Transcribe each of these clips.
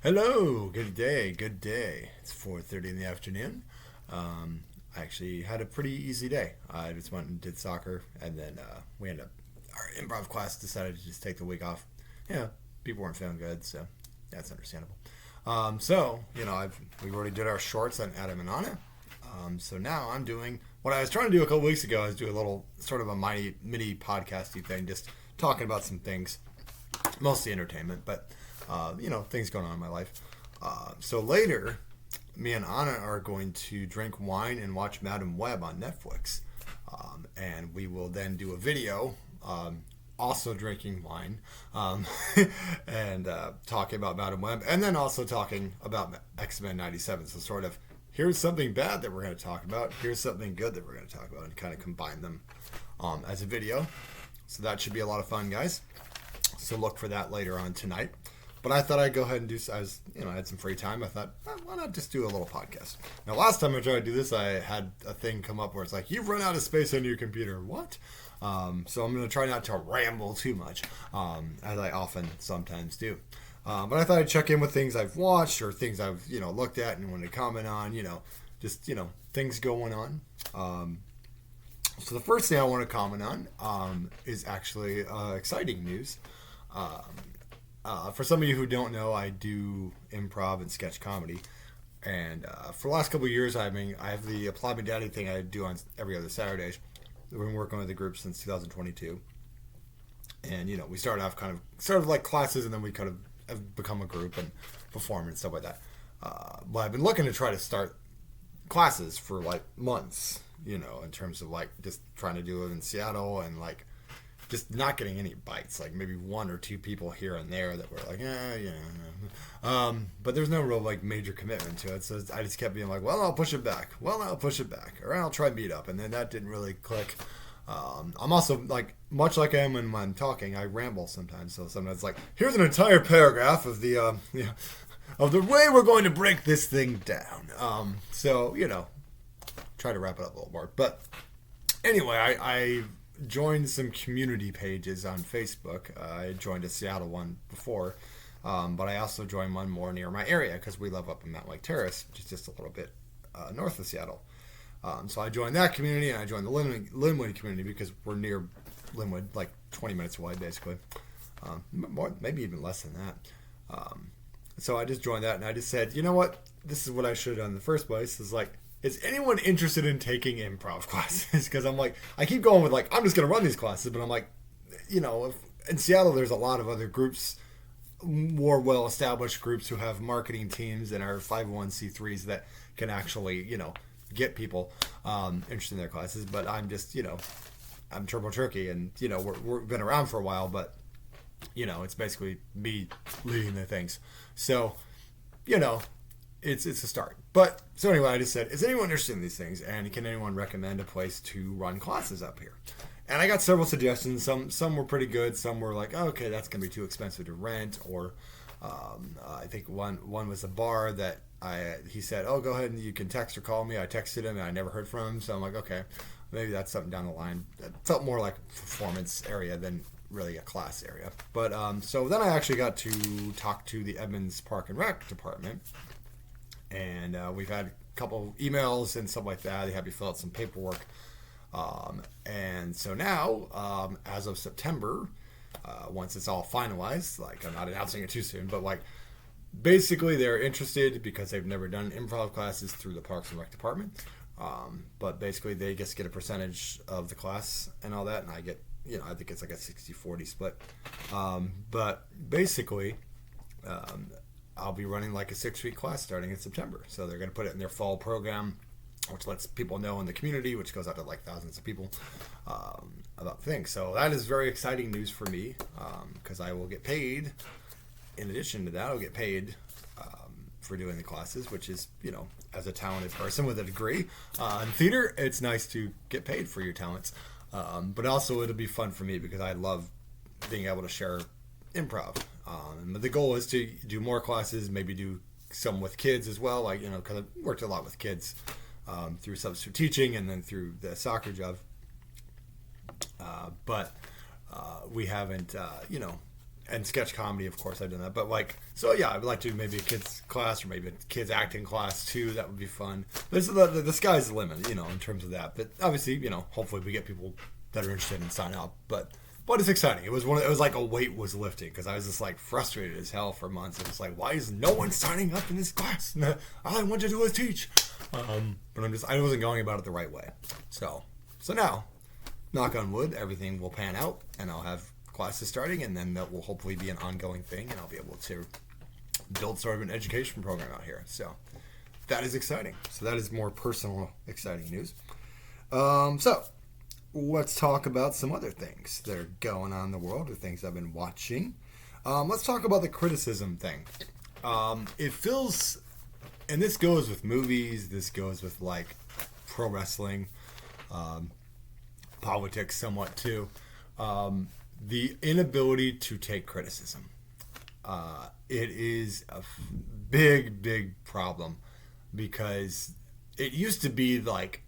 Hello, good day, good day. It's 4:30 in the afternoon. I actually had a pretty easy day. I just went and did soccer, and then we ended up our improv class decided to just take the week off. Yeah, people weren't feeling good, so that's understandable. We already did our shorts on Adam and Anna. So now I'm doing what I was trying to do a couple weeks ago. I was doing a little sort of a mini podcasty thing, just talking about some things, mostly entertainment, but things going on in my life. So later, me and Anna are going to drink wine and watch Madam Web on Netflix. And we will then do a video, also drinking wine, and talking about Madam Web, and then also talking about X-Men 97. So sort of, here's something bad that we're going to talk about, here's something good that we're going to talk about, and kind of combine them as a video. So that should be a lot of fun, guys. So look for that later on tonight. But I thought I'd go ahead and I had some free time. I thought, why not just do a little podcast? Now, last time I tried to do this, I had a thing come up where it's like, you've run out of space on your computer. What? So I'm going to try not to ramble too much, as I often sometimes do. But I thought I'd check in with things I've watched or things I've, looked at and wanted to comment on, things going on. So the first thing I want to comment on is actually exciting news. For some of you who don't know, I do improv and sketch comedy. And for the last couple of years, I have the Applaud Me Daddy thing I do on every other Saturdays. We've been working with the group since 2022. And, we started off kind of like classes, and then we kind of have become a group and perform and stuff like that. But I've been looking to try to start classes for like months, in terms of like just trying to do it in Seattle and like just not getting any bites, like maybe one or two people here and there that were like, but there's no real like major commitment to it. So I just kept being like, well, I'll push it back. Or I'll try meet up. And then that didn't really click. I'm also like, much like I am when I'm talking, I ramble sometimes. So sometimes it's like, here's an entire paragraph of the, of the way we're going to break this thing down. Try to wrap it up a little more. But anyway, I joined some community pages on Facebook. I joined a Seattle one before, but I also joined one more near my area because we live up in Mount Lake Terrace, which is just a little bit north of Seattle. So I joined that community, and I joined the Linwood community because we're near Linwood, like 20 minutes away, basically. More, maybe even less than that. So I just joined that, and I just said, you know what? This is what I should have done in the first place. Is like, is anyone interested in taking improv classes? Because I'm like, I keep going with like, I'm just going to run these classes, but I'm like, in Seattle, there's a lot of other groups, more well-established groups who have marketing teams and are 501c3s that can actually, get people interested in their classes. But I'm just, I'm Turbo Turkey, and, we've been around for a while, but, it's basically me leading the things. So, it's a start. But so anyway, I just said, is anyone interested in these things, and can anyone recommend a place to run classes up here? And I got several suggestions. Some were pretty good. Some were like, oh, okay, that's gonna be too expensive to rent. Or I think one was a bar that he said, oh, go ahead and you can text or call me. I texted him and I never heard from him. So I'm like, okay, maybe that's something down the line. It felt more like a performance area than really a class area. But so then I actually got to talk to the Edmonds Park and Rec department. And we've had a couple emails and stuff like that. They have you fill out some paperwork. And so now, as of September, once it's all finalized, like I'm not announcing it too soon, but like basically they're interested because they've never done improv classes through the Parks and Rec department. But basically they just get a percentage of the class and all that. And I get, I think it's like a 60-40 split. But basically, I'll be running like a 6-week class starting in September. So they're going to put it in their fall program, which lets people know in the community, which goes out to like thousands of people, about things. So that is very exciting news for me, because I will get paid. In addition to that, I'll get paid for doing the classes, which is, as a talented person with a degree in theater, it's nice to get paid for your talents. But also it'll be fun for me because I love being able to share improv. But the goal is to do more classes, maybe do some with kids as well. Like, because I've worked a lot with kids through substitute teaching and then through the soccer job. But we haven't, and sketch comedy, of course, I've done that. But like, so yeah, I would like to do maybe a kids class or maybe a kids acting class too. That would be fun. The sky's the limit, in terms of that. But obviously, hopefully we get people that are interested in sign up. But it's exciting. It was like a weight was lifted because I was just like frustrated as hell for months. It was like, why is no one signing up in this class? All I want to do is teach. But I wasn't going about it the right way. So now, knock on wood, everything will pan out, and I'll have classes starting, and then that will hopefully be an ongoing thing, and I'll be able to build sort of an education program out here. So that is exciting. So that is more personal, exciting news. So let's talk about some other things that are going on in the world, or things I've been watching. Let's talk about the criticism thing. It feels, and this goes with movies, this goes with like pro wrestling, politics somewhat too. The inability to take criticism. It is a big problem because it used to be like,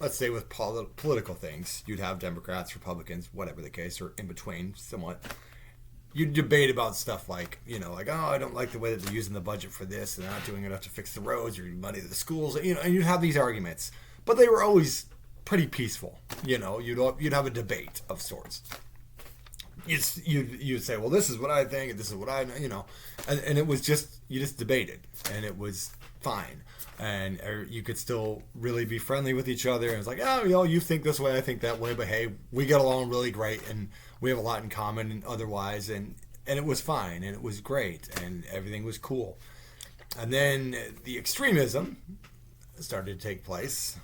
let's say with political things, you'd have Democrats, Republicans, whatever the case, or in between somewhat. You'd debate about stuff like, like, oh, I don't like the way that they're using the budget for this and they're not doing enough to fix the roads or money to the schools, and you'd have these arguments. But they were always pretty peaceful. You'd have a debate of sorts. You'd say, well, this is what I think, and this is what I, and it was just, you just debated, and it was fine, and you could still really be friendly with each other, and it's like, oh, you think this way, I think that way, but hey, we get along really great, and we have a lot in common, and otherwise, and it was fine, and it was great, and everything was cool. And then the extremism started to take place,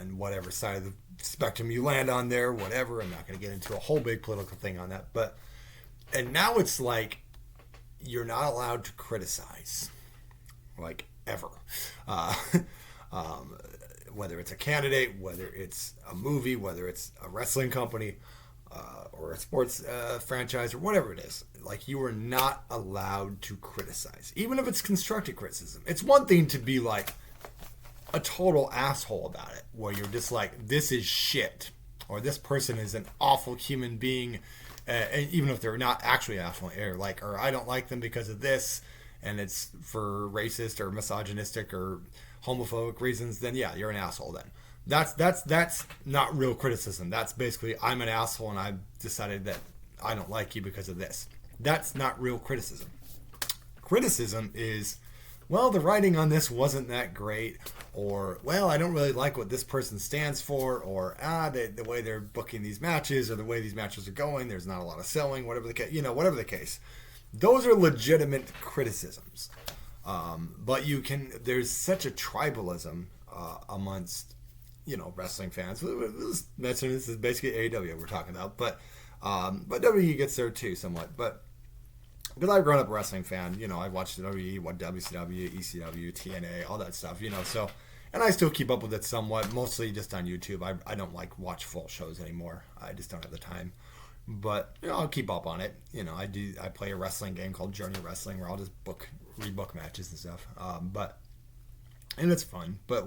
and whatever side of the spectrum you land on there, whatever. I'm not going to get into a whole big political thing on that, and now it's like you're not allowed to criticize, like, ever. Whether it's a candidate, whether it's a movie, whether it's a wrestling company, or a sports franchise, or whatever it is. Like, you are not allowed to criticize, even if it's constructive criticism. It's one thing to be like a total asshole about it, where you're just like, this is shit, or this person is an awful human being, and even if they're not actually asshole, or I don't like them because of this, and it's for racist or misogynistic or homophobic reasons, then yeah, you're an asshole then. That's not real criticism. That's basically, I'm an asshole and I've decided that I don't like you because of this. That's not real criticism. Criticism is, well, the writing on this wasn't that great, or, well, I don't really like what this person stands for, or, the way they're booking these matches, or the way these matches are going, there's not a lot of selling, whatever the case, whatever the case. Those are legitimate criticisms. But there's such a tribalism amongst, wrestling fans. This is basically AEW we're talking about, but WWE gets there too somewhat, but because I've grown up a wrestling fan, I watched WWE, WCW, ECW, TNA, all that stuff, so, and I still keep up with it somewhat, mostly just on YouTube. I don't watch full shows anymore. I just don't have the time. But, I'll keep up on it. I play a wrestling game called Journey Wrestling where I'll just read book matches and stuff. And it's fun, but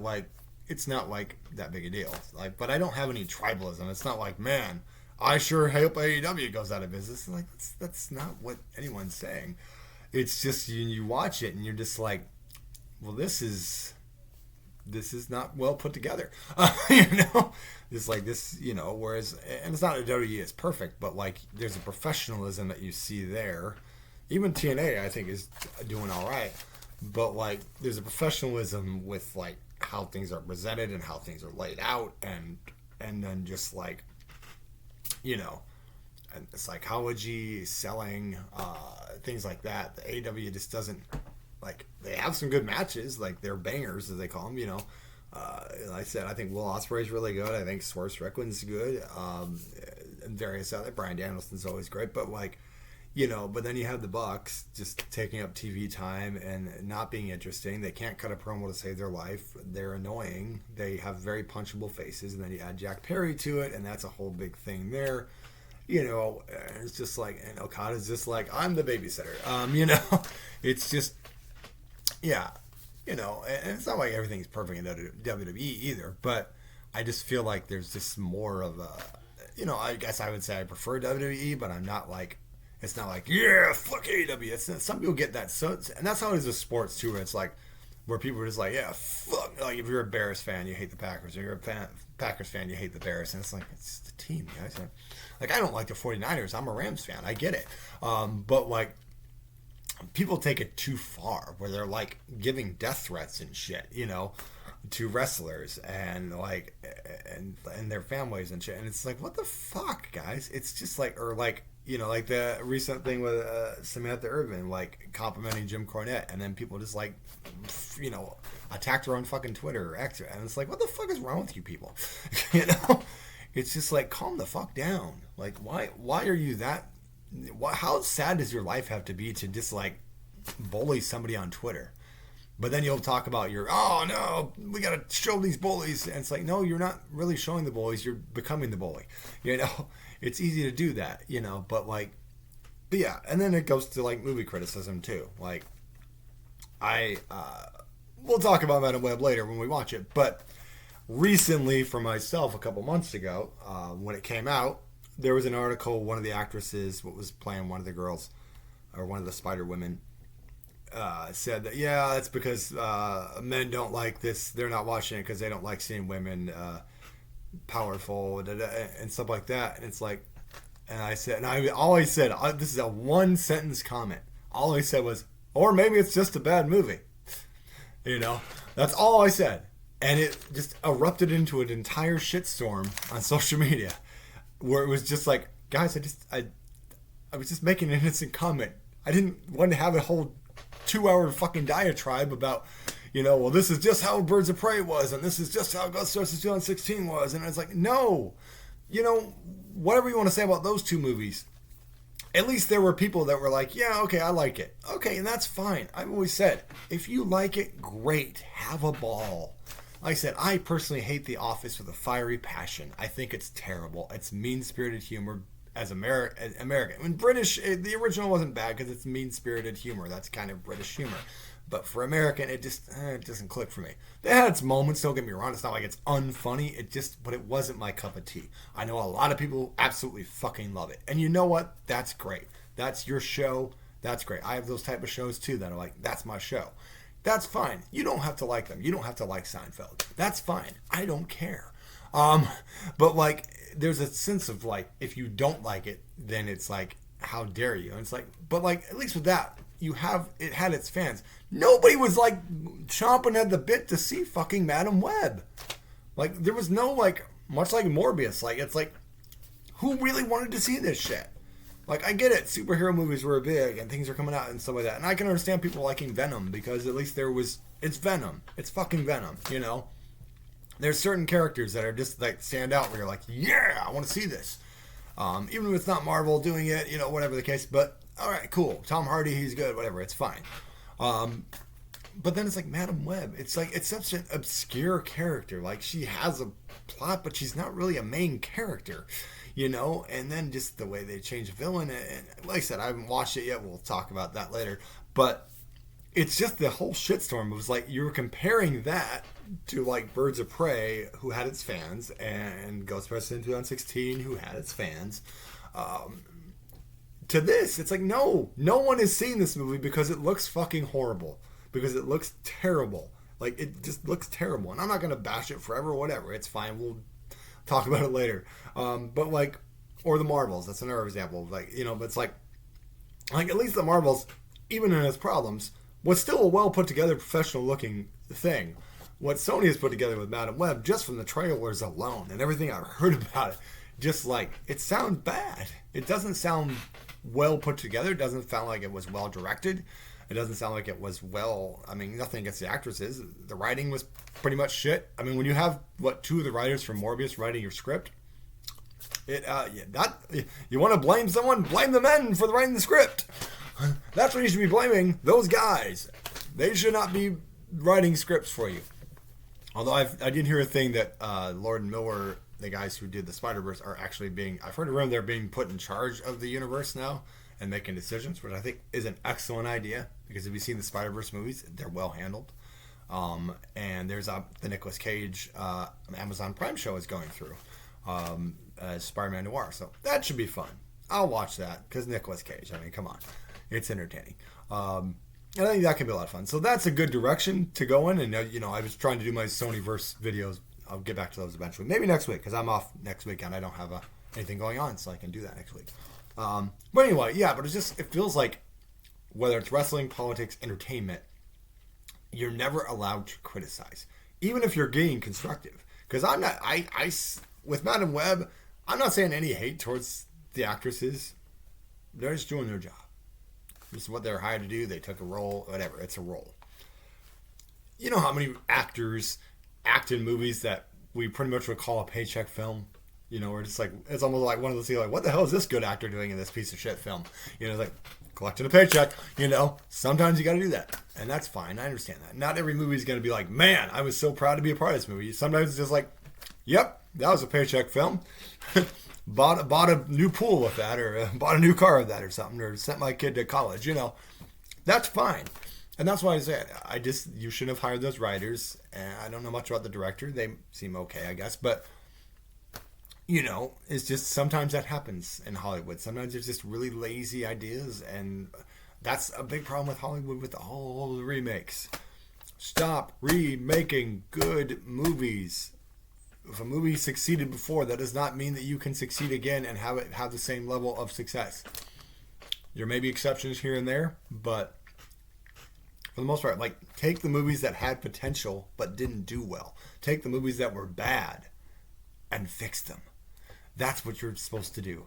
it's not that big a deal. But I don't have any tribalism. It's not like, man, I sure hope AEW goes out of business. That's not what anyone's saying. It's just you watch it and you're just like, well, this is not well put together. It's like this, whereas, and it's not that WWE is perfect, but there's a professionalism that you see there. Even TNA, I think, is doing all right, but there's a professionalism with how things are presented and how things are laid out, and then just and psychology, selling, things like that. The AEW just doesn't, they have some good matches, they're bangers, as they call them, like I said, I think Will Ospreay's really good. I think Swerve Strickland's good. And various other, Bryan Danielson's always great, but but then you have the Bucks just taking up TV time and not being interesting. They can't cut a promo to save their life. They're annoying. They have very punchable faces, and then you add Jack Perry to it, and that's a whole big thing there. It's just and Okada's just I'm the babysitter. It's just, yeah, and it's not like everything's perfect in WWE either, but I just feel there's just more of a, I guess I would say I prefer WWE, but I'm not It's not like, yeah, fuck AEW. Some people get that. So, and that's how it is with sports, too, where it's like, where people are just like, yeah, fuck. Like, if you're a Bears fan, you hate the Packers. Or you're a Packers fan, you hate the Bears. And it's like, it's the team, guys. Like, I don't like the 49ers. I'm a Rams fan. I get it. But, like, people take it too far, where they're, like, giving death threats and shit, you know, to wrestlers and, like, and their families and shit. And it's like, what the fuck, guys? It's just like, or, like, you know, like the recent thing with Samantha Irvin, like complimenting Jim Cornette, and then people just like, you know, attacked her on fucking Twitter or X, and it's like, what the fuck is wrong with you people? You know, it's just like, calm the fuck down. Like, why are you that? How sad does your life have to be to just like bully somebody on Twitter? But then you'll talk about oh no, we gotta show these bullies, and it's like, no, you're not really showing the bullies, you're becoming the bully, you know. It's easy to do that, you know, but yeah, and then it goes to like movie criticism too. Like, we'll talk about Madam Web later when we watch it, but recently for myself, a couple months ago, when it came out, there was an article, one of the actresses, what was playing one of the girls, or one of the Spider Women, said that, yeah, it's because men don't like this, they're not watching it because they don't like seeing women powerful and stuff like that. And it's like, and I said, and I always said, this is a one sentence comment. All I said was, or maybe it's just a bad movie. You know, that's all I said. And it just erupted into an entire shitstorm on social media, where it was just like, guys, I was just making an innocent comment. I didn't want to have a whole 2-hour fucking diatribe about, you know, well, this is just how Birds of Prey was, and this is just how Ghostbusters 2016 was. And it's like, no, you know, whatever you want to say about those two movies, at least there were people that were like, yeah, okay, I like it. Okay, and that's fine. I've always said, if you like it, great. Have a ball. Like I said, I personally hate The Office with a fiery passion. I think it's terrible. It's mean-spirited humor as American. I mean, British, the original wasn't bad because it's mean-spirited humor. That's kind of British humor. But for American, it just it doesn't click for me. It had its moments, don't get me wrong. It's not like it's unfunny. But it wasn't my cup of tea. I know a lot of people absolutely fucking love it. And you know what? That's great. That's your show. That's great. I have those type of shows too that are like, that's my show. That's fine. You don't have to like them. You don't have to like Seinfeld. That's fine. I don't care. But like, there's a sense of like, if you don't like it, then it's like, how dare you? And it's like, but like, at least with that, it had its fans. Nobody was like chomping at the bit to see fucking Madam Web. Like, there was no like, much like Morbius, like, it's like, who really wanted to see this shit? Like, I get it, superhero movies were big and things are coming out and stuff like that, and I can understand people liking Venom because at least it's Venom. It's fucking Venom, you know? There's certain characters that are just like stand out where you're like, yeah, I want to see this. Even if it's not Marvel doing it, you know, whatever the case, but all right, cool. Tom Hardy, he's good, whatever, it's fine. But then it's like Madam Web. It's like, it's such an obscure character. Like, she has a plot, but she's not really a main character, you know? And then just the way they change the villain. And like I said, I haven't watched it yet. We'll talk about that later. But it's just the whole shitstorm. It was like, you were comparing that to like Birds of Prey, who had its fans, and Ghostbusters in 2016, who had its fans. To this, it's like, no one has seen this movie because it looks fucking horrible. Because it looks terrible. Like, it just looks terrible. And I'm not going to bash it forever, whatever. It's fine. We'll talk about it later. But, like, or the Marvels. That's another example. Like, you know, but it's like at least the Marvels, even in its problems, was still a well put together, professional looking thing. What Sony has put together with Madam Web, just from the trailers alone and everything I've heard about it, just like, it sounds bad. It doesn't sound well put together. It doesn't sound like it was well directed. It doesn't sound like it was I mean, nothing against the actresses. The writing was pretty much shit. I mean, when you have, two of the writers from Morbius writing your script, you want to blame someone, blame the men for writing the script. That's what you should be blaming, those guys. They should not be writing scripts for you. Although I did hear a thing that Lord and Miller, the guys who did the Spider-Verse, are actually I've heard around they're being put in charge of the universe now and making decisions, which I think is an excellent idea, because if you've seen the Spider-Verse movies, they're well handled. And there's the Nicolas Cage Amazon Prime show is going through as Spider-Man Noir, so that should be fun. I'll watch that because Nicolas Cage. I mean, come on, it's entertaining. And I think that can be a lot of fun. So that's a good direction to go in. And I was trying to do my Sonyverse videos. I'll get back to those eventually. Maybe next week because I'm off next weekend. I don't have anything going on, so I can do that next week. But anyway, yeah. But it feels like whether it's wrestling, politics, entertainment, you're never allowed to criticize, even if you're being constructive. Because I'm not. With Madam Web, I'm not saying any hate towards the actresses. They're just doing their job. This is what they're hired to do. They took a role, whatever. It's a role. You know how many actors act in movies that we pretty much would call a paycheck film? We're just like, it's almost like one of those things like, what the hell is this good actor doing in this piece of shit film? Like collecting a paycheck. Sometimes you got to do that, and that's fine. I understand that. Not every movie is going to be like, man, I was so proud to be a part of this movie. Sometimes it's just like, yep, that was a paycheck film. Bought a new pool with that, or bought a new car with that, or something, or sent my kid to college. That's fine, and that's why I said you shouldn't have hired those writers. And I don't know much about the director; they seem okay, I guess. But it's just sometimes that happens in Hollywood. Sometimes there's just really lazy ideas, and that's a big problem with Hollywood with all the remakes. Stop remaking good movies. If a movie succeeded before, that does not mean that you can succeed again and have the same level of success. There may be exceptions here and there, but for the most part, take the movies that had potential but didn't do well. Take the movies that were bad and fix them. That's what you're supposed to do.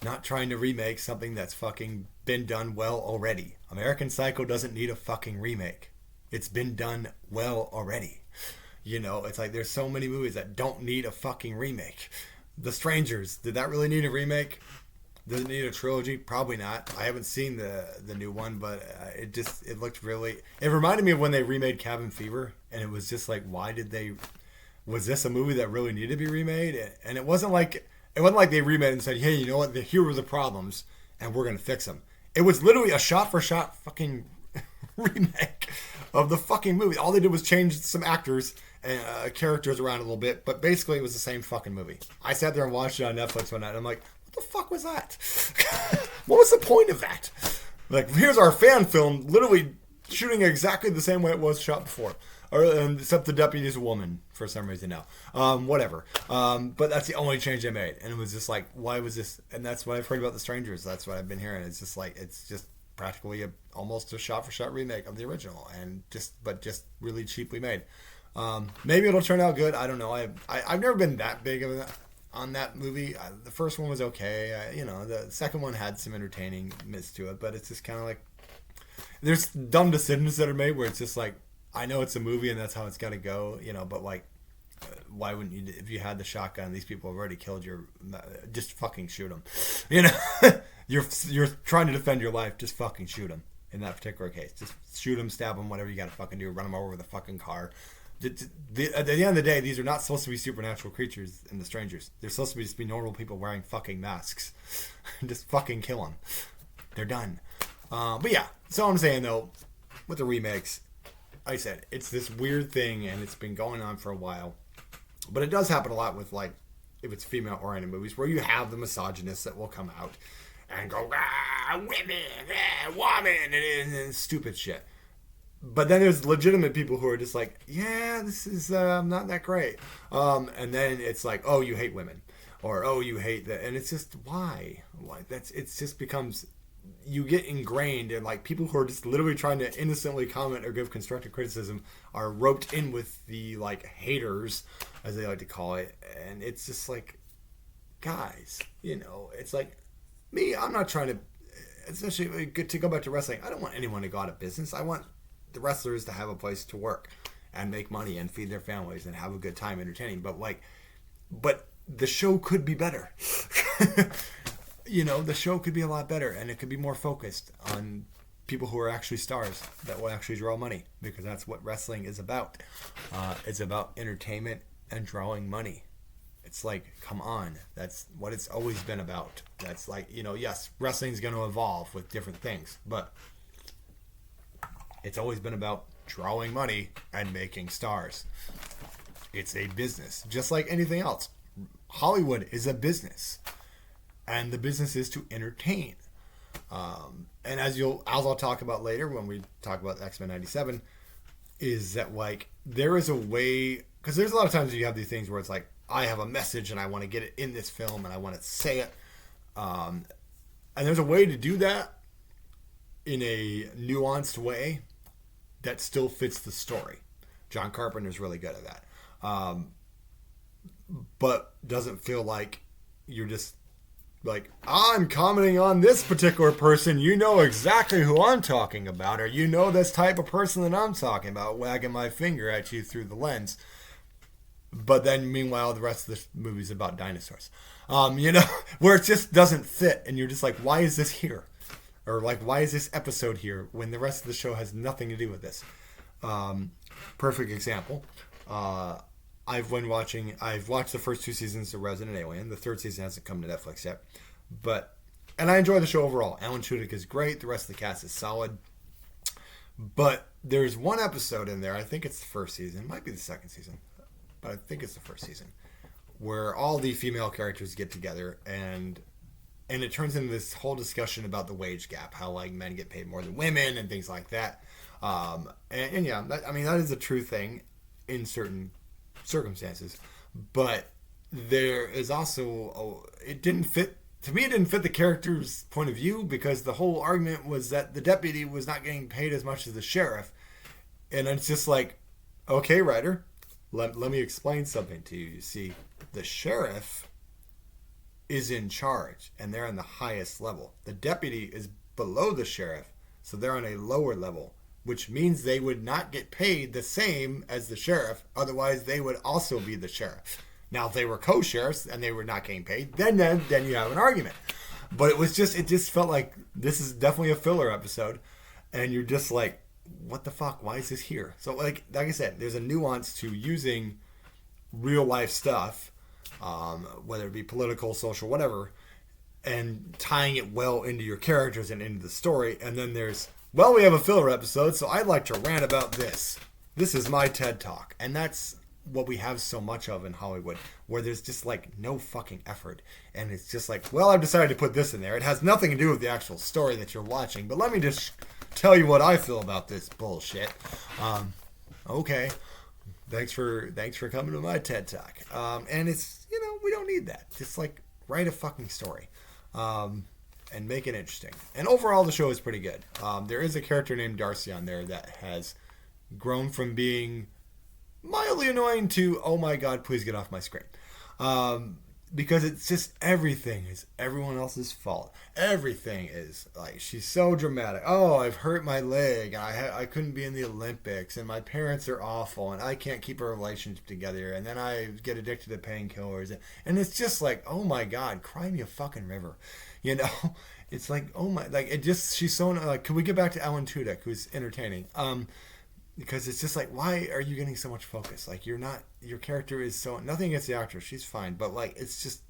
Not trying to remake something that's fucking been done well already. American Psycho doesn't need a fucking remake. It's been done well already. It's like there's so many movies that don't need a fucking remake. The Strangers, did that really need a remake? Does it need a trilogy? Probably not. I haven't seen the new one, but it looked really... It reminded me of when they remade Cabin Fever, and it was just like, was this a movie that really needed to be remade? And it wasn't like they remade and said, hey, you know what? Here were the problems, and we're going to fix them. It was literally a shot-for-shot fucking remake of the fucking movie. All they did was change some actors and characters around a little bit, but basically it was the same fucking movie. I sat there and watched it on Netflix one night, and I'm like, what the fuck was that? What was the point of that? Like, here's our fan film, literally shooting exactly the same way it was shot before. Except the deputy's a woman for some reason now. Whatever. But that's the only change they made. And it was just like, why was this? And that's what I've heard about The Strangers. That's what I've been hearing. It's just like, it's just practically almost a shot-for-shot remake of the original, and just really cheaply made. Maybe it'll turn out good. I don't know. I've never been that big of on that movie. The first one was okay. The second one had some entertaining bits to it, but it's just kind of like there's dumb decisions that are made where it's just like, I know it's a movie and that's how it's got to go, but like, why wouldn't you, if you had the shotgun, these people have already killed just fucking shoot them. You're trying to defend your life, just fucking shoot them. In that particular case, just shoot them, stab them, whatever you got to fucking do, run them over with a fucking car. At the end of the day, these are not supposed to be supernatural creatures in The Strangers. They're supposed to be just be normal people wearing fucking masks. Just fucking kill them. They're done. But yeah, so I'm saying though, with the remakes, like I said, it's this weird thing, and it's been going on for a while. But it does happen a lot with, like, if it's female-oriented movies, where you have the misogynists that will come out and go, women, woman, and stupid shit. But then there's legitimate people who are just like, yeah, this is not that great. And then it's like, oh, you hate women. Or, oh, you hate that. And it's just, why? It just becomes, you get ingrained, and like people who are just literally trying to innocently comment or give constructive criticism are roped in with the like haters, as they like to call it. And it's just like, guys, it's like, me, I'm not trying to, especially to go back to wrestling, I don't want anyone to go out of business. I want the wrestlers to have a place to work and make money and feed their families and have a good time entertaining. But the show could be better. The show could be a lot better, and it could be more focused on people who are actually stars that will actually draw money, because that's what wrestling is about. It's about entertainment and drawing money. It's like, come on, that's what it's always been about. That's like, yes, wrestling's going to evolve with different things, but it's always been about drawing money and making stars. It's a business, just like anything else. Hollywood is a business. and the business is to entertain. And as I'll talk about later when we talk about X-Men 97, is that like there is a way, because there's a lot of times you have these things where it's like, I have a message and I want to get it in this film and I want to say it. And there's a way to do that in a nuanced way that still fits the story. John Carpenter's really good at that. But doesn't feel like you're just like, I'm commenting on this particular person. You know exactly who I'm talking about, or you know this type of person that I'm talking about, wagging my finger at you through the lens. But then, meanwhile, the rest of the movie's about dinosaurs. Where it just doesn't fit. And you're just like, why is this here? Or like, why is this episode here when the rest of the show has nothing to do with this? Perfect example. I've watched the first 2 seasons of Resident Alien. The 3rd season hasn't come to Netflix yet. And I enjoy the show overall. Alan Tudyk is great. The rest of the cast is solid. But there's one episode in there, I think it's the 1st season. It might be the 2nd season. But I think it's the 1st season, where all the female characters get together and it turns into this whole discussion about the wage gap, how like men get paid more than women and things like that. That is a true thing in certain circumstances, but there is also it didn't fit the character's point of view, because the whole argument was that the deputy was not getting paid as much as the sheriff, and it's just like, okay, writer. Let me explain something to you. You see, the sheriff is in charge, and they're on the highest level. The deputy is below the sheriff, so they're on a lower level, which means they would not get paid the same as the sheriff. Otherwise, they would also be the sheriff. Now, if they were co-sheriffs and they were not getting paid, then you have an argument. But it just felt like this is definitely a filler episode, and you're just like, what the fuck? Why is this here? So like I said, there's a nuance to using real life stuff, whether it be political, social, whatever, and tying it well into your characters and into the story. And then we have a filler episode, so I'd like to rant about this. This is my TED Talk. And that's what we have so much of in Hollywood, where there's just like no fucking effort. And it's just like, well, I've decided to put this in there. It has nothing to do with the actual story that you're watching, but let me just tell you what I feel about this bullshit. Okay. Thanks for coming to my TED Talk. And it's, we don't need that. Just like write a fucking story. And make it interesting. And overall, the show is pretty good. There is a character named Darcy on there that has grown from being mildly annoying to, oh my god, please get off my screen. Because it's just everything is everyone else's fault. Everything is like, she's so dramatic. Oh, I've hurt my leg. I couldn't be in the Olympics, and my parents are awful, and I can't keep a relationship together, and then I get addicted to painkillers, and it's just like, oh my god, cry me a fucking river, It's like, oh my, like it just, she's so like, can we get back to Alan Tudyk, who's entertaining? Because it's just like, why are you getting so much focus? Like, your character is so, nothing against the actress, she's fine, but like, it's just,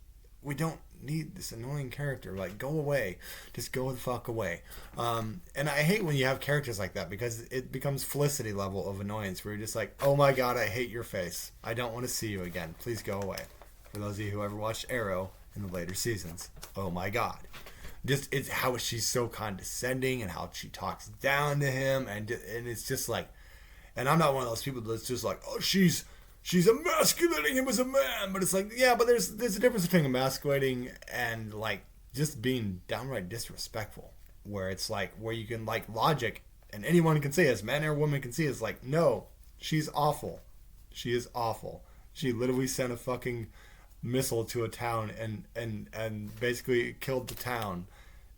we don't need this annoying character. Like, go away. Just go the fuck away. And I hate when you have characters like that, because it becomes Felicity level of annoyance, where you're just like, oh my god, I hate your face. I don't want to see you again. Please go away. For those of you who ever watched Arrow in the later seasons, oh my god. Just, it's how she's so condescending, and how she talks down to him, and it's just like, and I'm not one of those people that's just like, oh, she's emasculating him as a man. But it's like, yeah, but there's a difference between emasculating and like just being downright disrespectful, where it's like, where you can like logic, and anyone can see this, man or woman can see it's like, no, she's awful. She is awful. She literally sent a fucking missile to a town and basically killed the town.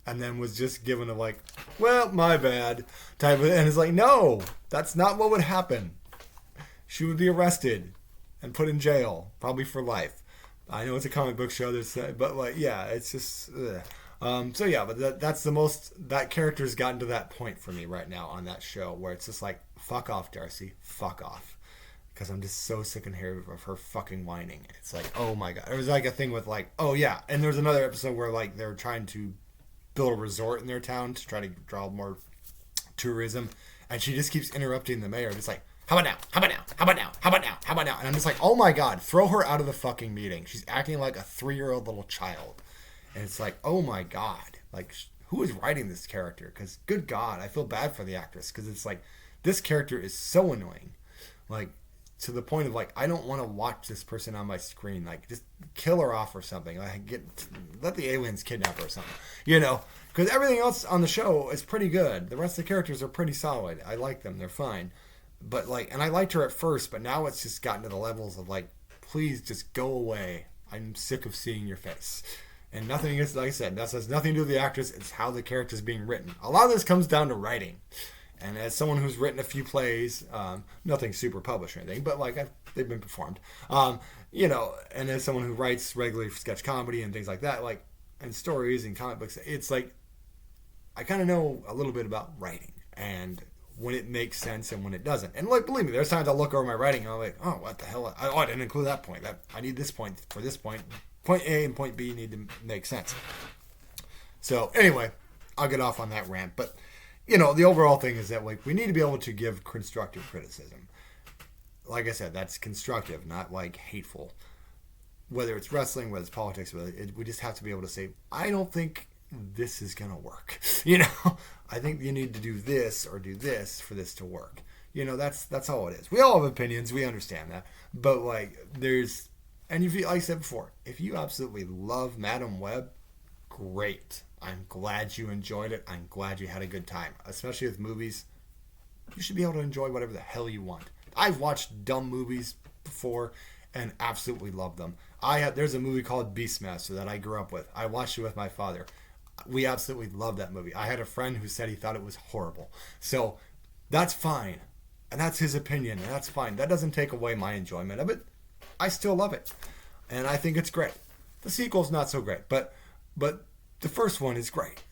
And then was just given a like, well, my bad type of, and it's like, no, that's not what would happen. She would be arrested and put in jail, probably for life. I know it's a comic book show, but like, yeah, it's just, so yeah, but that's the most, that character's gotten to that point for me right now on that show, where it's just like, fuck off, Darcy, fuck off. Because I'm just so sick and tired of her fucking whining. It's like, oh my god. It was like a thing with like, oh yeah, and there's another episode where like they're trying to build a resort in their town to try to draw more tourism, and she just keeps interrupting the mayor, just like, how about now, how about now, how about now, how about now, how about now, and I'm just like, oh my god, throw her out of the fucking meeting. She's acting like a 3-year-old little child, and it's like, oh my god, like who is writing this character? Because good god, I feel bad for the actress, because it's like this character is so annoying, like to the point of like I don't want to watch this person on my screen. Like just kill her off or something. Like let the aliens kidnap her or something. You know, because everything else on the show is pretty good. The rest of the characters are pretty solid. I like them. They're fine. But like, and I liked her at first, but now it's just gotten to the levels of like, please just go away. I'm sick of seeing your face. And nothing is, like I said, that has nothing to do with the actress. It's how the character is being written. A lot of this comes down to writing. And as someone who's written a few plays, nothing super published or anything, but like they've been performed, you know, and as someone who writes regularly for sketch comedy and things like that, like, and stories and comic books, it's like, I kind of know a little bit about writing and when it makes sense and when it doesn't. And like, believe me, there's times I'll look over my writing and I'm like, oh, what the hell? I didn't include that point. I need this point for this point. Point A and point B need to make sense. So anyway, I'll get off on that rant, but you know, the overall thing is that like we need to be able to give constructive criticism. Like I said, that's constructive, not like hateful. Whether it's wrestling, whether it's politics, we just have to be able to say, I don't think this is gonna work. You know, I think you need to do this or do this for this to work. You know, that's all it is. We all have opinions, we understand that, but like there's, and if you, like I said before, if you absolutely love Madam Web, great. I'm glad you enjoyed it. I'm glad you had a good time. Especially with movies, you should be able to enjoy whatever the hell you want. I've watched dumb movies before and absolutely loved them. There's a movie called Beastmaster that I grew up with. I watched it with my father. We absolutely loved that movie. I had a friend who said he thought it was horrible. So that's fine. And that's his opinion. And that's fine. That doesn't take away my enjoyment of it. I still love it. And I think it's great. The sequel's not so great. But the first one is great.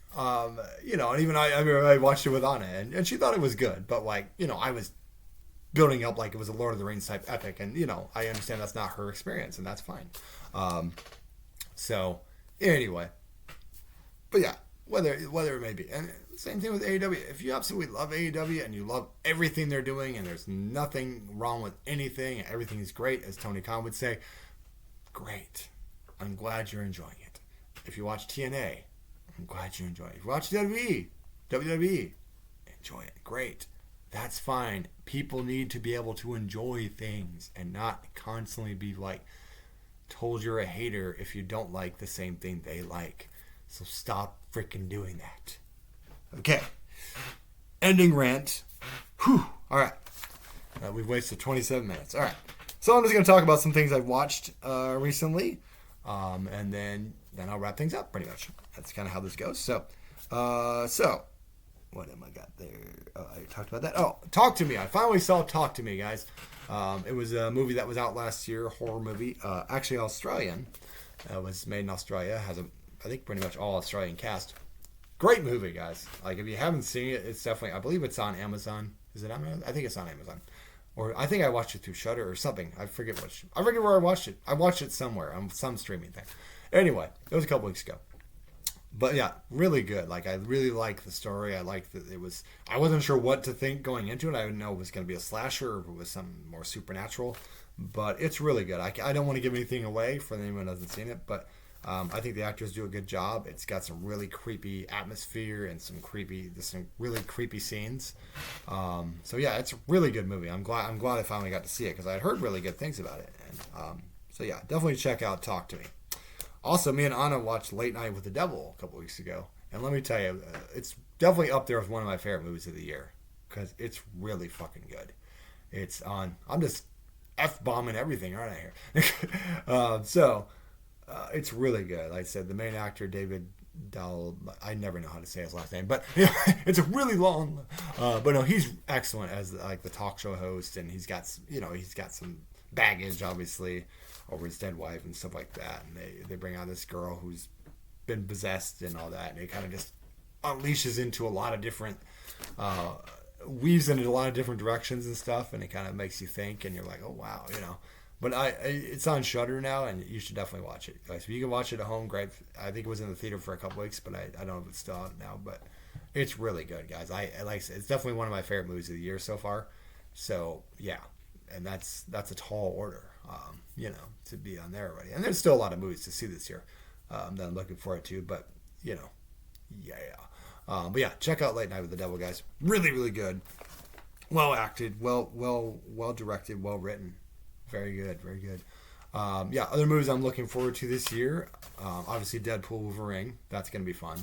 You know, and even I watched it with Anna, and she thought it was good. But like, you know, I was building up like it was a Lord of the Rings type epic, and you know, I understand that's not her experience, and that's fine. So anyway, but yeah, whether it may be, and same thing with AEW. If you absolutely love AEW and you love everything they're doing, and there's nothing wrong with anything, and everything is great, as Tony Khan would say, great. I'm glad you're enjoying it. If you watch TNA, I'm glad you enjoy it. If you watch WWE, enjoy it. Great. That's fine. People need to be able to enjoy things and not constantly be like told you're a hater if you don't like the same thing they like. So stop freaking doing that. Okay. Ending rant. Whew. All right. We've wasted 27 minutes. All right. So I'm just going to talk about some things I've watched recently. And then I'll wrap things up pretty much. That's kind of how this goes. So what am I got there? I talked about that. Oh, Talk to Me. I finally saw Talk to Me, guys. It was a movie that was out last year, a horror movie. Actually Australian. It was made in Australia. Has I think pretty much all Australian cast. Great movie, guys. Like if you haven't seen it, it's definitely, I believe it's on Amazon. Is it on Amazon? I think it's on Amazon. Or I think I watched it through Shudder or something. I forget where I watched it. I watched it somewhere on some streaming thing. Anyway, it was a couple weeks ago. But yeah, really good. Like I really liked the story. I liked that it was. I wasn't sure what to think going into it. I didn't know it was going to be a slasher or if it was something more supernatural. But it's really good. I don't want to give anything away for anyone who hasn't seen it. But I think the actors do a good job. It's got some really creepy atmosphere and some really creepy scenes. So yeah, it's a really good movie. I'm glad I finally got to see it because I had heard really good things about it. And so yeah, definitely check out Talk to Me. Also, me and Anna watched Late Night with the Devil a couple weeks ago, and let me tell you, it's definitely up there with one of my favorite movies of the year because it's really fucking good. It's on. I'm just f-bombing everything, aren't I here? It's really good. Like I said, the main actor, David Dahl, I never know how to say his last name, but you know, it's a really long. But no, he's excellent as like the talk show host, and he's got some baggage, obviously, over his dead wife and stuff like that. And they bring out this girl who's been possessed and all that, and it kind of just unleashes into a lot of different, weaves into a lot of different directions and stuff, and it kind of makes you think, and you're like, oh wow, you know. But it's on Shudder now, and you should definitely watch it. Like, if you can watch it at home, great. I think it was in the theater for a couple weeks, but I don't know if it's still out now. But it's really good, guys. I like I said, it's definitely one of my favorite movies of the year so far. So yeah, and that's a tall order, you know, to be on there already. And there's still a lot of movies to see this year. that I'm looking forward to. But you know, yeah. But yeah, check out Late Night with the Devil, guys. Really, really good. Well acted, well directed, well written. Very good, very good. Yeah, other movies I'm looking forward to this year. Obviously, Deadpool Wolverine. That's going to be fun.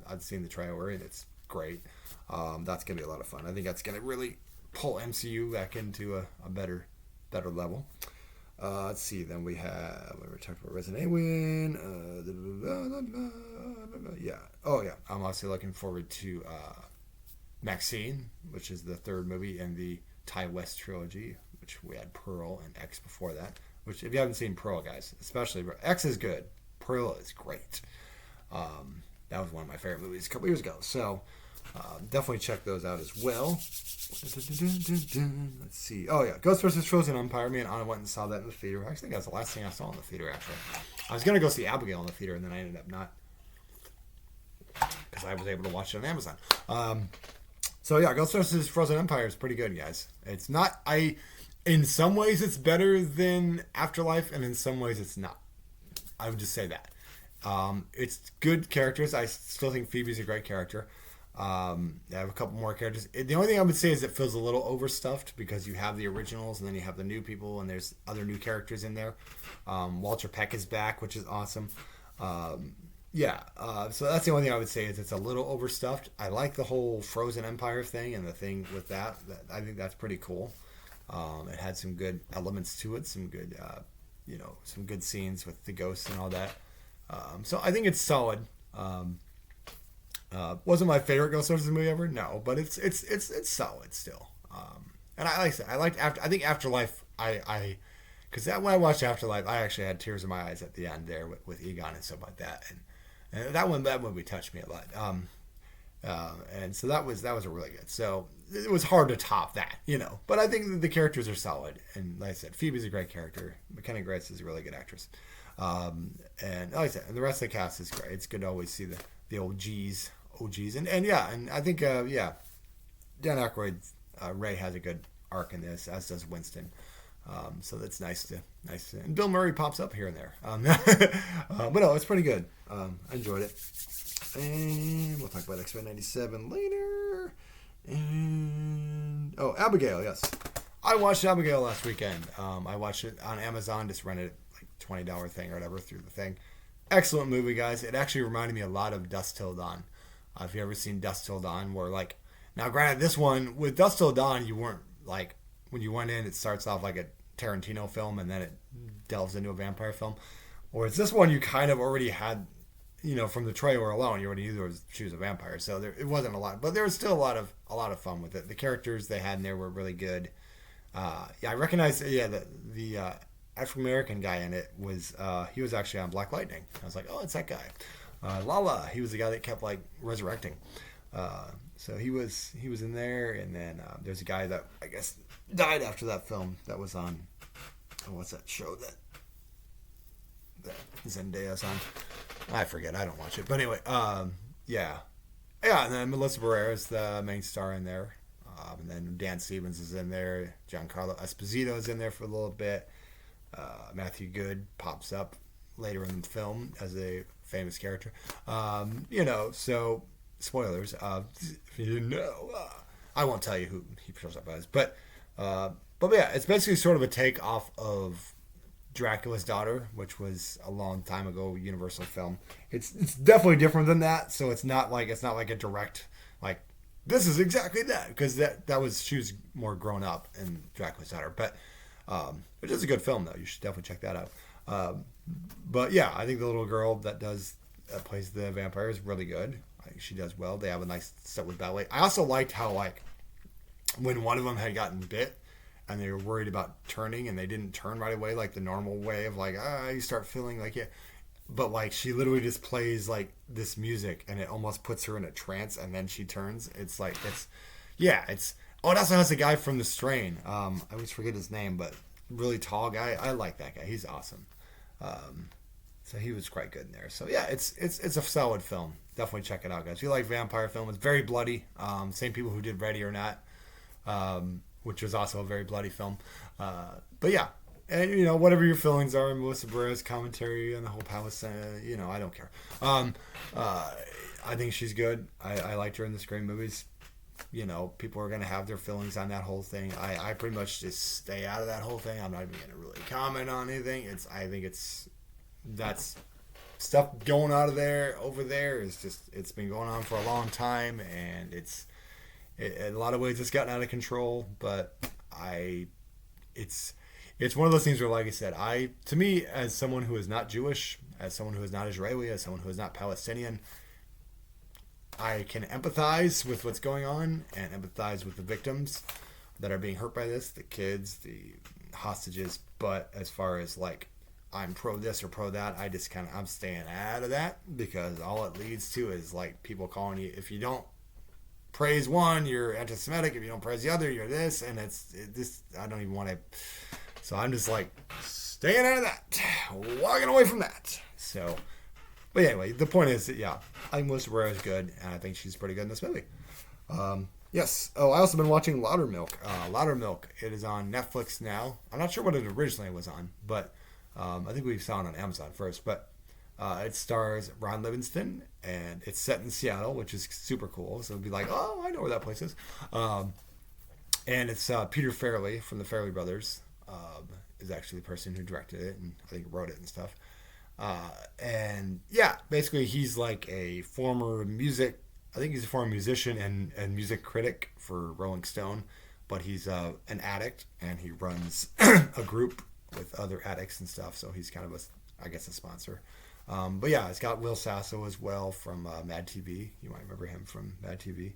I've seen the trailer and it's great. That's going to be a lot of fun. I think that's going to really pull MCU back into a better level. Let's see. Then we talking about Resident Alien. Yeah. Oh yeah. I'm also looking forward to Maxine, which is the third movie in the Ty West trilogy, which we had Pearl and X before that. Which, if you haven't seen Pearl, guys, especially X is good. Pearl is great. That was one of my favorite movies a couple years ago. So definitely check those out as well. Let's see. Oh yeah, Ghostbusters Frozen Empire. Me and Anna went and saw that in the theater. I think that's the last thing I saw in the theater. Actually, I was gonna go see Abigail in the theater, and then I ended up not because I was able to watch it on Amazon. So yeah, Ghostbusters Frozen Empire is pretty good, guys. It's not. In some ways, it's better than Afterlife, and in some ways, it's not. I would just say that. It's good characters. I still think Phoebe's a great character. I have a couple more characters. The only thing I would say is it feels a little overstuffed because you have the originals, and then you have the new people, and there's other new characters in there. Walter Peck is back, which is awesome. So that's the only thing I would say is it's a little overstuffed. I like the whole Frozen Empire thing and the thing with that. I think that's pretty cool. It had some good elements to it, some good, some good scenes with the ghosts and all that. So I think it's solid. Wasn't my favorite Ghostbusters movie ever, no, but it's solid still. And I liked I think Afterlife. Because when I watched Afterlife, I actually had tears in my eyes at the end there with Egon and stuff like that, and that movie touched me a lot. And so that was a really good. So it was hard to top that, But I think that the characters are solid, and like I said, Phoebe's a great character. McKenna Grace is a really good actress, and like I said, and the rest of the cast is great. It's good to always see the OGs, and I think Dan Aykroyd, Ray has a good arc in this, as does Winston. So that's nice to, and Bill Murray pops up here and there. But no, it's pretty good. I enjoyed it. And we'll talk about X-Men 97 later. And Abigail, yes. I watched Abigail last weekend. I watched it on Amazon, just rented it like $20 thing or whatever through the thing. Excellent movie, guys. It actually reminded me a lot of Dusk Till Dawn. If you ever seen Dusk Till Dawn, where now granted this one, with Dusk Till Dawn, you weren't when you went in, it starts off like a Tarantino film and then it delves into a vampire film. Whereas this one, you kind of already had, from the trailer alone, you already knew she was a vampire. So it wasn't a lot, but there was still a lot of fun with it. The characters they had in there were really good. I recognized, the African American guy in it was he was actually on Black Lightning. I was like, oh, it's that guy. Lala, he was the guy that kept resurrecting. So he was in there, and then there's a guy that I guess died after that film that was on. What's that show that Zendaya's on? I forget. I don't watch it, but anyway, and then Melissa Barrera is the main star in there, and then Dan Stevens is in there. Giancarlo Esposito is in there for a little bit. Matthew Good pops up later in the film as a famous character. So spoilers. If you didn't know, I won't tell you who he shows up as, but yeah, it's basically sort of a take off of Dracula's Daughter, which was a long time ago Universal film. It's definitely different than that, so it's not like a direct this is exactly that, because she was more grown up in Dracula's Daughter, but which is a good film though. You should definitely check that out. But yeah, I think the little girl that plays the vampire is really good. I think she does well. They have a nice set with ballet. I also liked how when one of them had gotten bit and they were worried about turning and they didn't turn right away like the normal way of you start feeling but she literally just plays this music and it almost puts her in a trance and then she turns. It also has a guy from The Strain. I always forget his name, but really tall guy. I like that guy. He's awesome. So he was quite good in there. So yeah, it's a solid film. Definitely check it out, guys. If you like vampire film, it's very bloody. Same people who did Ready or Not, which was also a very bloody film. But yeah, And whatever your feelings are, Melissa Barretta's commentary on the whole Palestine, I don't care. Uh, I think she's good. I liked her in the Scream movies. People are gonna have their feelings on that whole thing. I pretty much just stay out of that whole thing. I'm not even gonna really comment on anything. I think that's stuff going out of there over there is just, it's been going on for a long time, and in a lot of ways it's gotten out of control. But it's one of those things where, like I said, to me, as someone who is not Jewish, as someone who is not Israeli, as someone who is not Palestinian, I can empathize with what's going on and empathize with the victims that are being hurt by this, the kids, the hostages. But as far as like, I'm pro this or pro that, I'm staying out of that, because all it leads to is like people calling you, if you don't praise one, you're anti-Semitic. If you don't praise the other, you're this. And I don't even want to. So I'm just like staying out of that, walking away from that. So, but anyway, the point is that, yeah, I think Melissa Barrera is good, and I think she's pretty good in this movie. Yes. Oh, I also been watching Louder Milk. Louder Milk. It is on Netflix now. I'm not sure what it originally was on, but I think we saw it on Amazon first. But it stars Ron Livingston, and it's set in Seattle, which is super cool. So it'd be like, oh, I know where that place is. And it's Peter Farrelly from the Farrelly Brothers. Is actually the person who directed it and I think wrote it and stuff. And yeah, basically he's like a former musician and music critic for Rolling Stone, but he's an addict, and he runs a group with other addicts and stuff. So he's kind of a sponsor. But yeah, it's got Will Sasso as well from Mad TV. You might remember him from Mad TV.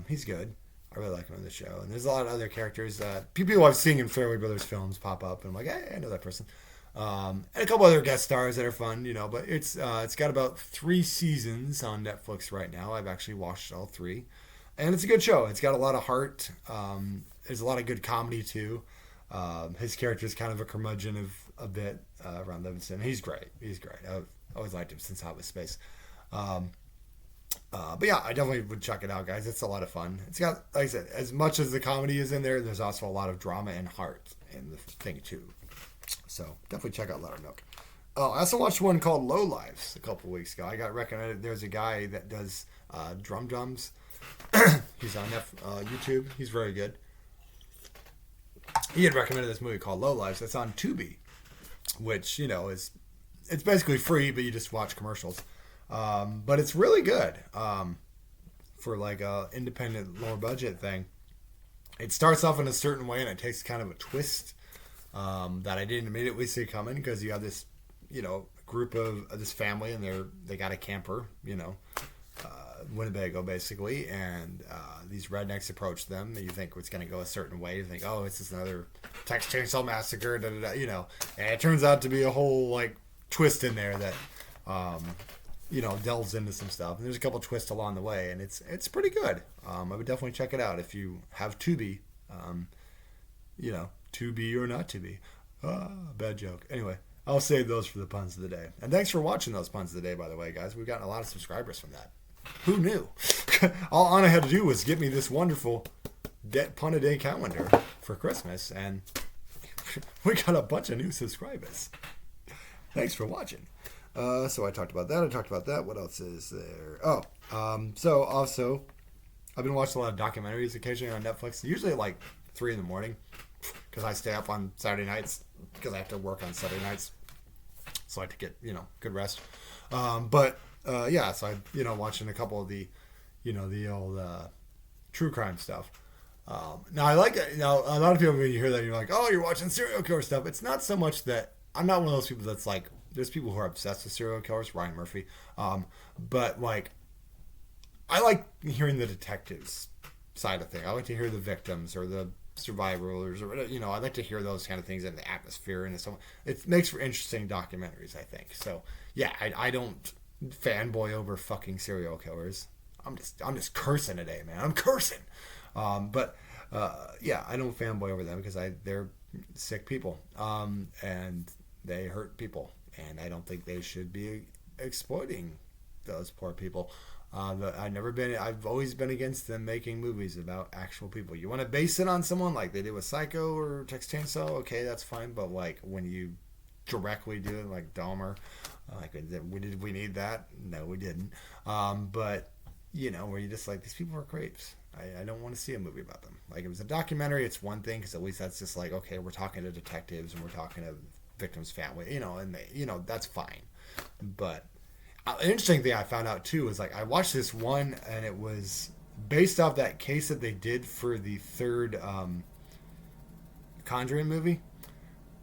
He's good. I really like him in the show. And there's a lot of other characters that people I've seen in Farrelly Brothers films pop up, and I'm like, hey, I know that person. And a couple other guest stars that are fun, but it's got about 3 seasons on Netflix right now. I've actually watched all 3. And it's a good show. It's got a lot of heart. There's a lot of good comedy, too. His character is kind of a curmudgeon of a bit, Ron Livingston. He's great. I've always liked him since Hot with Space. But yeah, I definitely would check it out, guys. It's a lot of fun. It's got, like I said, as much as the comedy is in there, there's also a lot of drama and heart in the thing, too. So definitely check out Louder Milk. Oh, I also watched one called Low Lives a couple weeks ago. I got recommended. There's a guy that does drums. He's on YouTube. He's very good. He had recommended this movie called Low Lives. That's on Tubi, which, it's basically free, but you just watch commercials. But it's really good for like a independent, lower budget thing. It starts off in a certain way, and it takes kind of a twist that I didn't immediately see coming, because you have this, group of this family, and they got a camper, Winnebago basically, and these rednecks approach them. You think it's going to go a certain way. You think, oh, it's just another Texas Chainsaw Massacre, and it turns out to be a whole like twist in there that delves into some stuff. And there's a couple twists along the way, and it's pretty good. I would definitely check it out if you have Tubi. To be or not to be. Bad joke. Anyway, I'll save those for the puns of the day. And thanks for watching those puns of the day, by the way, guys. We've gotten a lot of subscribers from that. Who knew? All Anna had to do was get me this wonderful pun a day calendar for Christmas, and we got a bunch of new subscribers. Thanks for watching. So I talked about that. What else is there? So also, I've been watching a lot of documentaries occasionally on Netflix, usually at like 3 in the morning, because I stay up on Saturday nights, because I have to work on Saturday nights, so I like to get, good rest. Yeah, so I, watching a couple of the, the old true crime stuff. Now I like it. Now a lot of people, when you hear that, you're like, oh, you're watching serial killer stuff. It's not so much that I'm not one of those people that's like, there's people who are obsessed with serial killers, Ryan Murphy. But like, I like hearing the detectives side of things. I like to hear the victims or the survivors, or I like to hear those kind of things in the atmosphere, and so it makes for interesting documentaries, I think. So yeah, I don't fanboy over fucking serial killers. I'm just cursing today, man. I'm cursing. Yeah, I don't fanboy over them, because they're sick people, and they hurt people, and I don't think they should be exploiting those poor people. I've always been against them making movies about actual people. You want to base it on someone like they did with Psycho or Texas Chainsaw, okay, that's fine. But like when you directly do it, like Dahmer, like we need that? No, we didn't. But where you just like these people are creeps. I don't want to see a movie about them. Like, if it was a documentary, it's one thing because at least that's just like, okay, we're talking to detectives and we're talking to victims' family, and they, that's fine. But an interesting thing I found out too is like I watched this one and it was based off that case that they did for the third Conjuring movie.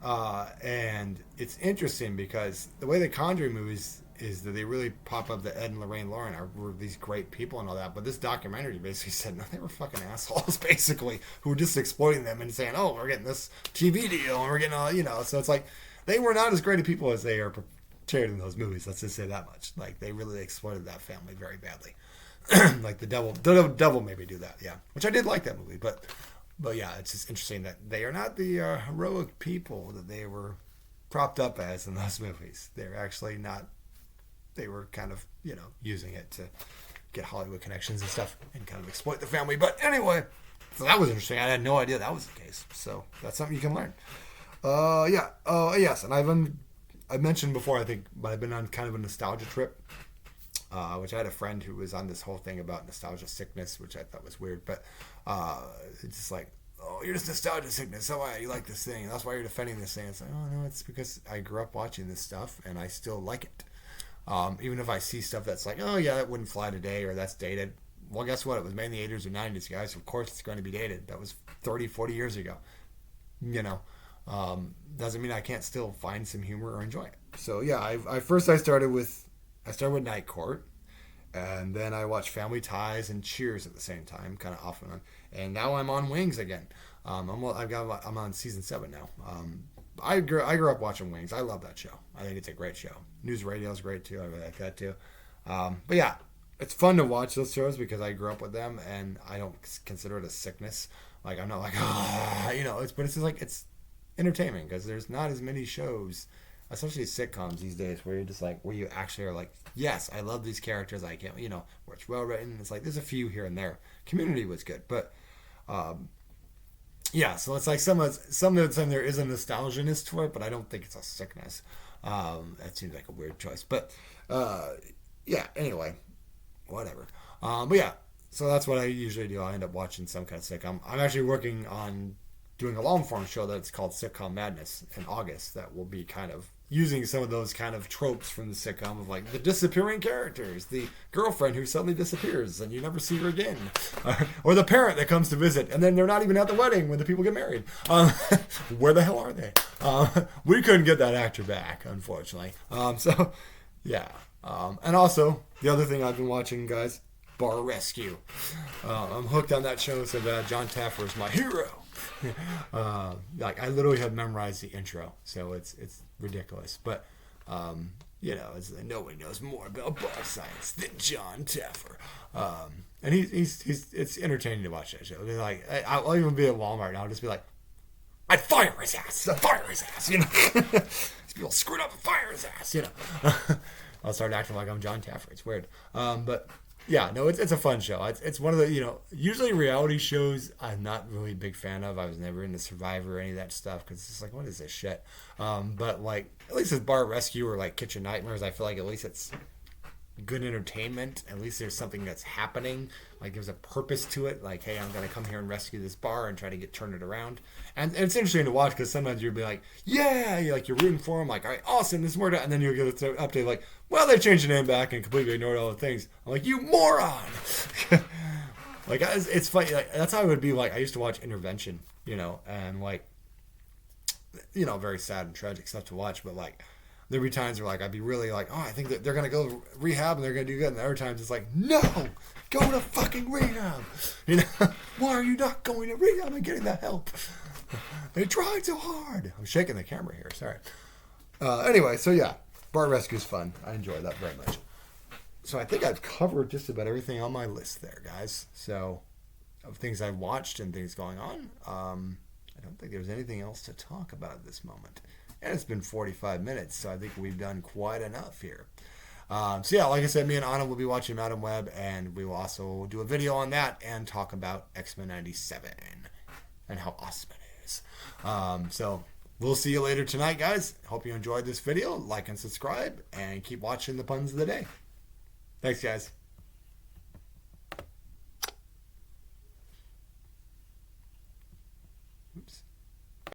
And it's interesting because the way the Conjuring movies is that they really pop up that Ed and Lorraine Lauren were these great people and all that. But this documentary basically said, no, they were fucking assholes, basically, who were just exploiting them and saying, oh, we're getting this TV deal and we're getting all, So it's like they were not as great of people as they are portrayed in those movies. Let's just say that much. Like, they really exploited that family very badly. Like the devil maybe do that, yeah. Which I did like that movie, but yeah, it's just interesting that they are not the heroic people that they were propped up as in those movies. They're actually not. They were kind of, using it to get Hollywood connections and stuff and kind of exploit the family. But anyway, so that was interesting. I had no idea that was the case. So that's something you can learn. Yeah. Yes, and I mentioned before, I think, but I've been on kind of a nostalgia trip, which I had a friend who was on this whole thing about nostalgia sickness, which I thought was weird. But it's just like, oh, you're just nostalgia sickness. So why you like this thing? And that's why you're defending this thing. It's like, oh no, it's because I grew up watching this stuff and I still like it. Even if I see stuff that's like, oh yeah, that wouldn't fly today or that's dated. Well, guess what? It was made in the 80s or 90s, guys. Of course it's going to be dated. That was 30, 40 years ago. Doesn't mean I can't still find some humor or enjoy it. So yeah, I started with Night Court. And then I watched Family Ties and Cheers at the same time, kind of off and on. And now I'm on Wings again. I'm on season 7 now. I grew up watching Wings. I love that show. I think it's a great show. News Radio is great too. I really like that too. But yeah, it's fun to watch those shows because I grew up with them, and I don't consider it a sickness. Like, I'm not like, but it's just like, it's entertainment because there's not as many shows, especially sitcoms these days, where you're just like, where you actually are like, yes, I love these characters. I can't, where it's well written. It's like, there's a few here and there. Community was good, but yeah, so it's like some of the time there is a nostalgia-ness to it, but I don't think it's a sickness. That seems like a weird choice, but yeah. Anyway, whatever. But yeah, so that's what I usually do. I end up watching some kind of sitcom. I'm actually working on doing a long-form show that's called Sitcom Madness in August. That will be kind of using some of those kind of tropes from the sitcom of like the disappearing characters, the girlfriend who suddenly disappears and you never see her again, or the parent that comes to visit and then they're not even at the wedding when the people get married. Where the hell are they? We couldn't get that actor back, unfortunately. So yeah. And also the other thing I've been watching, guys, Bar Rescue. I'm hooked on that show so bad. John Taffer is my hero. Like, I literally have memorized the intro, so it's ridiculous. But it's like nobody knows more about bar science than John Taffer. And he's it's entertaining to watch that show. Like, I'll even be at Walmart and I'll just be like, I'd fire his ass. I'd fire his ass. These people screwed up and fire his ass. I'll start acting like I'm John Taffer. It's weird. But yeah, no, it's a fun show. It's one of the, usually reality shows I'm not really a big fan of. I was never into Survivor or any of that stuff because it's just like, what is this shit? But like, at least with Bar Rescue or like Kitchen Nightmares, I feel like at least it's good entertainment. At least there's something that's happening. Like, there's a purpose to it. Like, hey, I'm going to come here and rescue this bar and try to turn it around. And it's interesting to watch because sometimes you'll be like, yeah, you're rooting for them. Like, all right, awesome, this is more. And then you'll get an update like, well, they changed the name back and completely ignored all the things. I'm like, you moron. Like, it's funny. Like, that's how it would be. Like, I used to watch Intervention, and like, very sad and tragic stuff to watch. But like, there'd be times where like I'd be really like, oh, I think that they're gonna go rehab and they're gonna do good. And other times it's like, no, go to fucking rehab. Why are you not going to rehab and getting that help? They tried so hard. I'm shaking the camera here. Sorry. Anyway, so yeah, Bar Rescue's fun. I enjoy that very much. So I think I've covered just about everything on my list there, guys. So of things I've watched and things going on. I don't think there's anything else to talk about at this moment. And it's been 45 minutes, so I think we've done quite enough here. So yeah, like I said, me and Anna will be watching Madam Web, and we will also do a video on that and talk about X-Men 97 and how awesome it is. So we'll see you later tonight, guys. Hope you enjoyed this video. Like and subscribe, and keep watching the puns of the day. Thanks, guys.